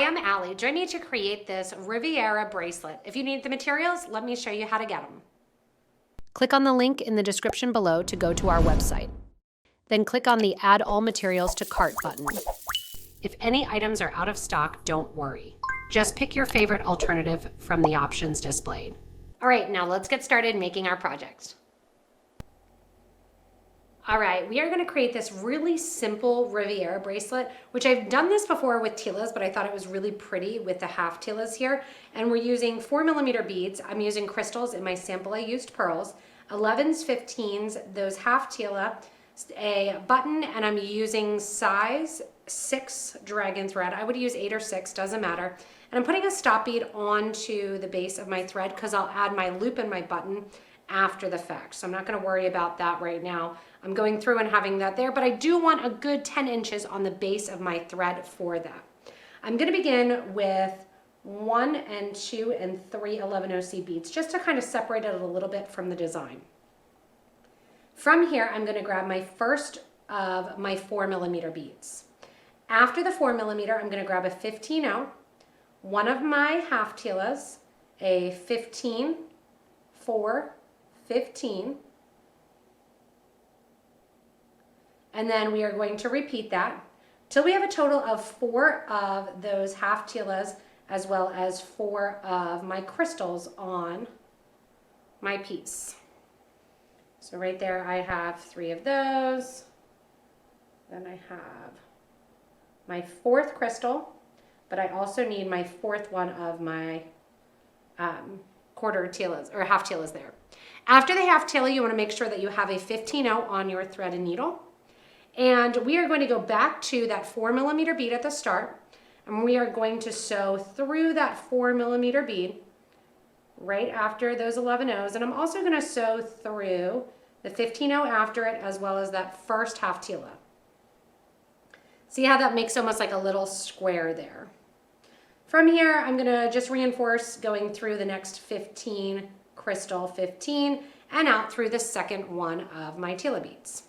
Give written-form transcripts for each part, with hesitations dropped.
Hi, I'm Allie. Join me to create this Riviera bracelet. If you need the materials, let me show you how to get them. Click on the link in the description below to go to our website. Then click on the Add All Materials to Cart button. If any items are out of stock, don't worry. Just pick your favorite alternative from the options displayed. All right, now let's get started making our project. All right, we are going to create this really simple Riviera bracelet, which I've done this before with Tilas, but I thought it was really pretty with the half Tilas here. And we're using 4mm beads. I'm using crystals. In my sample, I used pearls, 11s, 15s, those half Tila, a button, and I'm using size 6 dragon thread. I would use 8 or 6, doesn't matter. And I'm putting a stop bead onto the base of my thread because I'll add my loop and my button after the fact. So I'm not going to worry about that right now. I'm going through and having that there, but I do want a good 10 inches on the base of my thread for that. I'm going to begin with 1 and 2 and 3 11OC beads just to kind of separate it a little bit from the design. From here, I'm going to grab my first of my 4mm beads. After the 4mm, I'm going to grab a 15-0, one of my half Tilas, a 15, 4, 15, and then we are going to repeat that till we have a total of 4 of those half Tilas as well as 4 of my crystals on my piece. So right there I have 3 of those. Then I have my 4th crystal, but I also need my 4th one of my quarter Tilas or half Tilas there. After the half Tila, you want to make sure that you have a 15-0 on your thread and needle. And we are going to go back to that 4mm bead at the start, and we are going to sew through that 4mm bead right after those 11Os. And I'm also going to sew through the 15-0 after it, as well as that first half Tila. See how that makes almost like a little square there. From here, I'm going to just reinforce going through the next 15 crystal 15 and out through the second one of my Tila beads.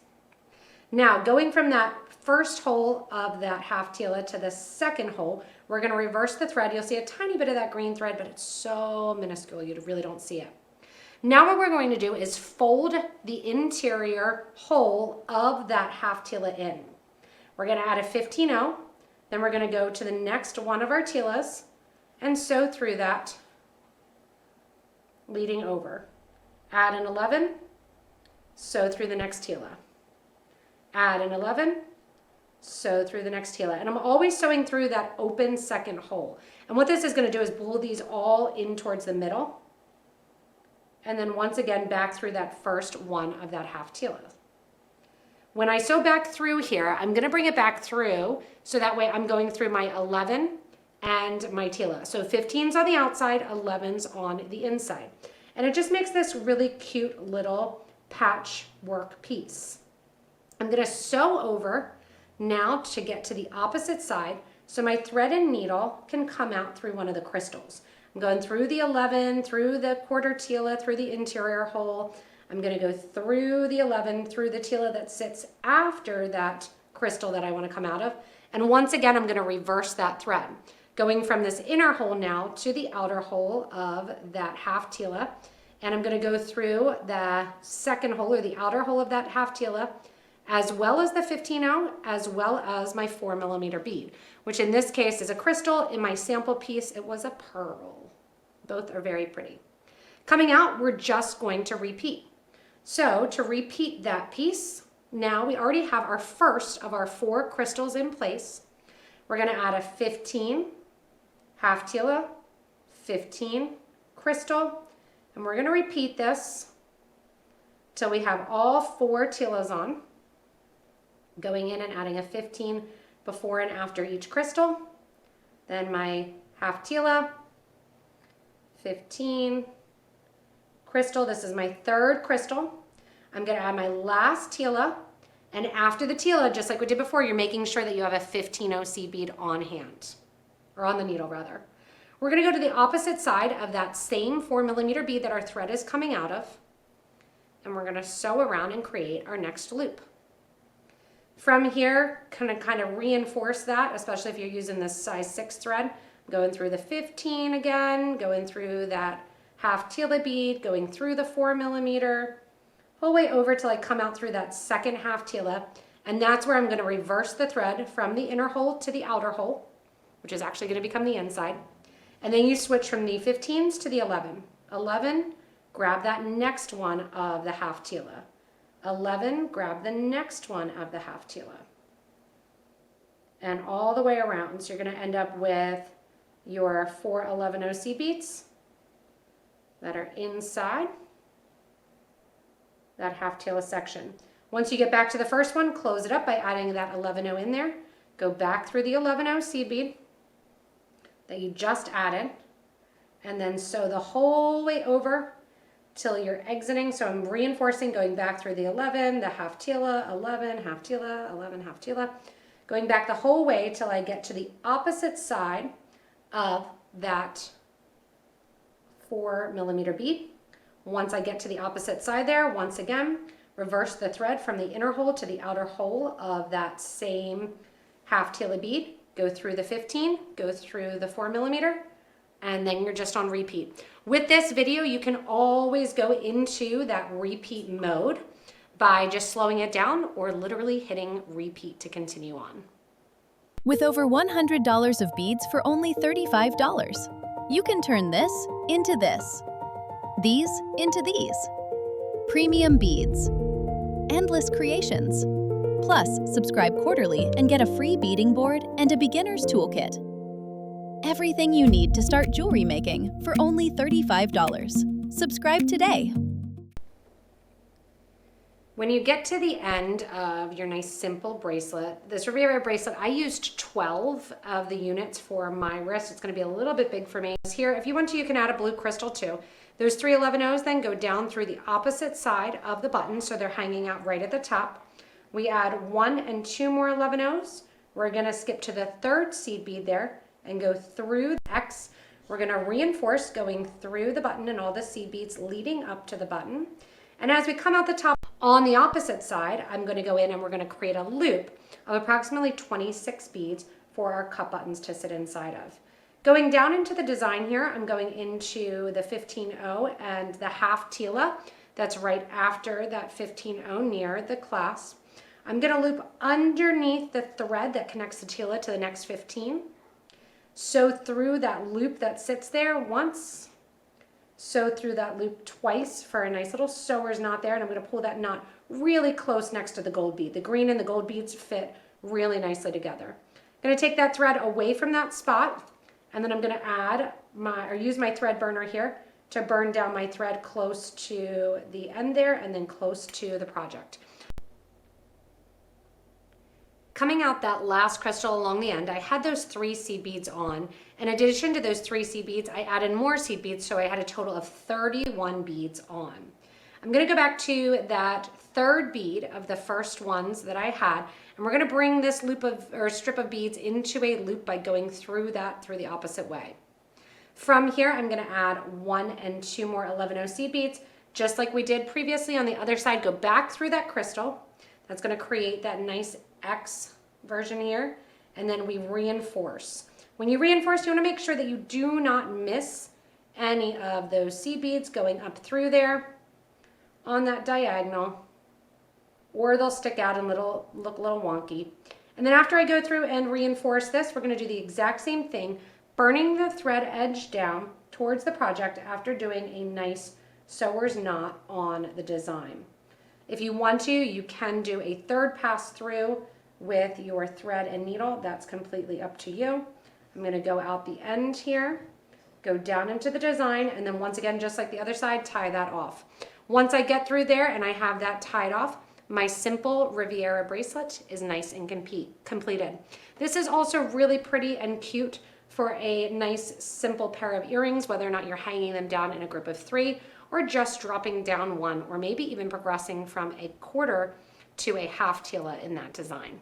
Now, going from that first hole of that half Tila to the second hole, we're going to reverse the thread. You'll see a tiny bit of that green thread, but it's so minuscule you really don't see it. Now what we're going to do is fold the interior hole of that half Tila in. We're going to add a 15-0, then we're going to go to the next one of our Tilas and sew through that, leading over. Add an 11, sew through the next Tila. Add an 11, sew through the next Tila. And I'm always sewing through that open second hole. And what this is going to do is blow these all in towards the middle. And then once again back through that first one of that half Tila. When I sew back through here, I'm going to bring it back through so that way I'm going through my 11 and my Tila. So 15s on the outside, 11s on the inside. And it just makes this really cute little patchwork piece. I'm going to sew over now to get to the opposite side so my thread and needle can come out through one of the crystals. I'm going through the 11, through the quarter Tila, through the interior hole. I'm going to go through the 11, through the Tila that sits after that crystal that I want to come out of. And once again, I'm going to reverse that thread, going from this inner hole now to the outer hole of that half Tila. And I'm going to go through the second hole or the outer hole of that half Tila, as well as the 15-0, as well as my 4mm bead, which in this case is a crystal. In my sample piece, it was a pearl. Both are very pretty. Coming out, we're just going to repeat. So to repeat that piece, now we already have our first of our 4 crystals in place. We're going to add a 15 half Tila, 15 crystal, and we're going to repeat this till we have all 4 Tilas on, going in and adding a 15 before and after each crystal. Then my half Tila, 15 crystal. This is my 3rd crystal. I'm going to add my last Tila, and after the Tila, just like we did before, you're making sure that you have a 15OC bead on hand, or on the needle rather. We're going to go to the opposite side of that same 4mm bead that our thread is coming out of, and we're going to sew around and create our next loop. From here, kind of reinforce that, especially if you're using this size 6 thread. Going through the 15 again, going through that half Tila bead, going through the 4mm, whole way over till I come out through that second half Tila. And that's where I'm going to reverse the thread from the inner hole to the outer hole, which is actually going to become the inside. And then you switch from the 15s to the 11. 11, grab that next one of the half Tila. 11, grab the next one of the half Tila. And all the way around. So you're going to end up with your 4 11 OC beads that are inside that half Tila section. Once you get back to the first one, close it up by adding that 11-0 in there. Go back through the 11-0 seed bead that you just added, and then sew the whole way over till you're exiting. So I'm reinforcing, going back through the 11, the half Tila, 11, half Tila, 11, half Tila, going back the whole way till I get to the opposite side of that 4mm bead. Once I get to the opposite side there, once again, reverse the thread from the inner hole to the outer hole of that same half Tila bead. Go through the 15, go through the 4mm, and then you're just on repeat. With this video, you can always go into that repeat mode by just slowing it down or literally hitting repeat to continue on. With over $100 of beads for only $35, you can turn this into this, these into these. Premium beads, endless creations. Plus, subscribe quarterly and get a free beading board and a beginner's toolkit. Everything you need to start jewelry making for only $35. Subscribe today. When you get to the end of your nice simple bracelet, this Riviera bracelet, I used 12 of the units for my wrist. It's going to be a little bit big for me. Here, if you want to, you can add a blue crystal too. Those 3 11-0s then go down through the opposite side of the button, so they're hanging out right at the top. We add 1 and 2 more 11-0s. We're going to skip to the 3rd seed bead there and go through the X. We're going to reinforce going through the button and all the seed beads leading up to the button. And as we come out the top on the opposite side, I'm going to go in and we're going to create a loop of approximately 26 beads for our cup buttons to sit inside of. Going down into the design here, I'm going into the 15-0 and the half Tila. That's right after that 15-0 near the clasp. I'm going to loop underneath the thread that connects the Tila to the next 15. Sew through that loop that sits there once. Sew through that loop twice for a nice little sewer's knot there, and I'm going to pull that knot really close next to the gold bead. The green and the gold beads fit really nicely together. I'm going to take that thread away from that spot, and then I'm going to add use my thread burner here to burn down my thread close to the end there and then close to the project. Coming out that last crystal along the end, I had those 3 seed beads on. In addition to those 3 seed beads, I added more seed beads, so I had a total of 31 beads on. I'm going to go back to that 3rd bead of the first ones that I had, and we're going to bring this loop of or strip of beads into a loop by going through that through the opposite way. From here, I'm going to add 1 and 2 more 11-0 seed beads, just like we did previously on the other side. Go back through that crystal. That's going to create that nice X version here, and then we reinforce. When you reinforce, you want to make sure that you do not miss any of those seed beads going up through there on that diagonal, or they'll stick out and look a little wonky. And then after I go through and reinforce this, we're going to do the exact same thing, burning the thread edge down towards the project after doing a nice sewer's knot on the design. If you want to, you can do a 3rd pass through with your thread and needle. That's completely up to you. I'm going to go out the end here, go down into the design, and then once again, just like the other side, tie that off. Once I get through there and I have that tied off, my simple Riviera bracelet is nice and completed. This is also really pretty and cute for a nice simple pair of earrings, whether or not you're hanging them down in a group of 3 or just dropping down 1, or maybe even progressing from a quarter to a half Tila in that design.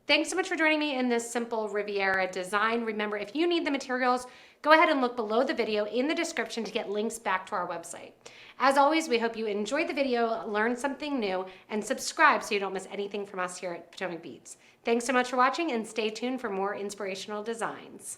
Thanks so much for joining me in this simple Riviera design. Remember, if you need the materials, go ahead and look below the video in the description to get links back to our website. As always, we hope you enjoyed the video, learned something new, and subscribe so you don't miss anything from us here at Potomac Beads. Thanks so much for watching, and stay tuned for more inspirational designs.